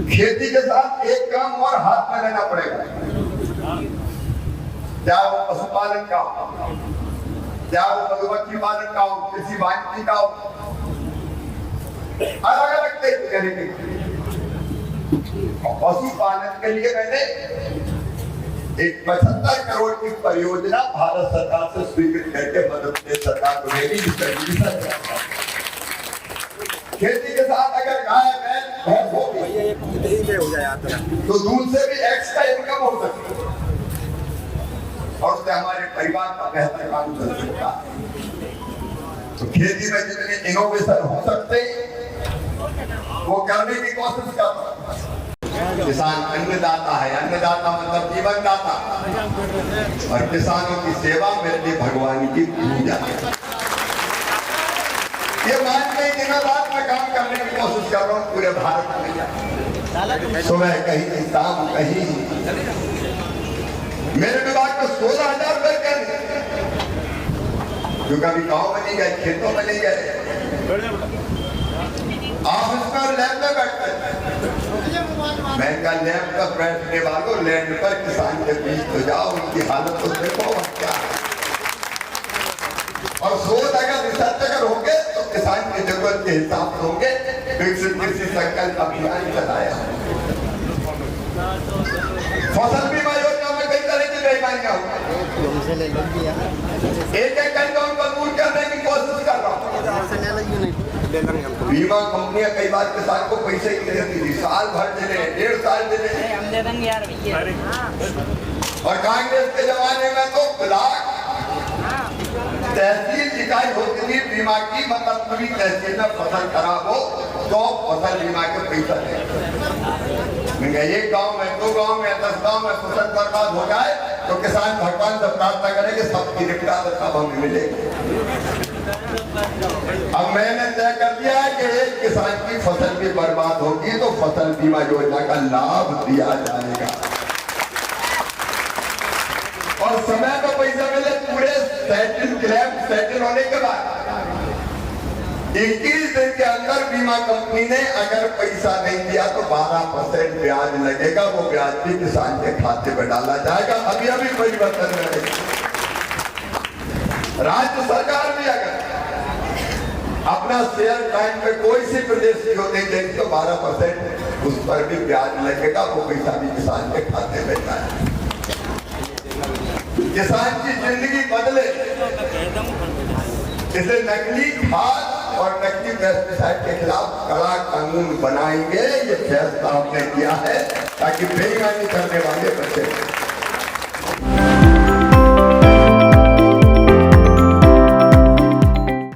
खेती के साथ एक काम और हाथ में लेना पड़ेगा, चाहे वो पशुपालन का हो, चाहे वो मधुमक्खी पालन का हो, कृषि वानिकी का हो, अलग अलग तरीके करेंगे। पशुपालन के लिए मैंने एक 75 करोड़ की परियोजना भारत सरकार से स्वीकृत करके मध्य प्रदेश सरकार को देगी। खेती के साथ अगर गाय भैंस तो दूध से भी एक्स्ट्रा इनकम हो सकती है और उससे हमारे परिवार का बेहतर काम चल सकता है। तो खेती में जितने इनोवेशन हो सकते वो करने की कोशिश करता है। किसान अन्नदाता है, अन्नदाता मतलब जीवन दाता, और किसानों की सेवा मेरे लिए भगवान की पूजा है। ये मान के दिनों रात में काम करने की कोशिश कर रहा हूँ पूरे भारत में, सुबह कहीं शाम कहीं। मेरे विभाग को 16,000 वर्कर जो कभी गाँव में नहीं गए, खेतों में नहीं गए, ऑफिस में और लैब में बैठते हैं। मैं कहा लैब का बैठने वालों लैंड पर किसान के बीच तो जाओ, उनकी हालत तो देखो और क्या है। और सोच अगर रिसर्च अगर होंगे तो किसान की जरूरत के हिसाब से होंगे। विकसित कृषि संकल्प अभियान चलाया, फसल बीमा योजना में कई तरह की बेईमानियां हुई, एक एक करके उनको दूर करने की कोशिश कर रहा हूँ। बीमा कंपनियां कई बार किसान को पैसे ही नहीं देती थी, साल भर चले, 1.5 साल चले। और कांग्रेस के जमाने में तो ब्लॉक तहसील इकाई होती थी बीमा की, मतलब पूरी तहसील में फसल खराब हो तो फसल बीमा के पैसा दे। एक गांव में, 2 गांव में, 10 गांव में फसल बर्बाद हो जाए तो किसान भगवान से प्रार्थना करे कि सबकी निपटा सब हमें मिलेगी। अब मैंने तय कर दिया है कि एक किसान की फसल भी बर्बाद होगी तो फसल बीमा योजना का लाभ दिया जाएगा और समय पर पैसा मिले। पूरे सेटल होने के बाद 21 दिन के अंदर बीमा कंपनी ने अगर पैसा नहीं दिया तो 12% ब्याज लगेगा, वो ब्याज भी किसान के खाते में डाला जाएगा। अभी परिवर्तन रहेगा। राज्य सरकार भी अगर अपना शेयर टाइम पे कोई सी प्रदेश की होने देगी तो 12% उस पर भी ब्याज लगेगा, वो पैसा भी किसान के खाते में जाएगा। किसान की जिंदगी बदले, इसे नकली खाद और नकली पेस्टिसाइड के खिलाफ कड़ा कानून बनाएंगे। ये फैसला हमने किया है ताकि बेईमानी करने वाले बचे।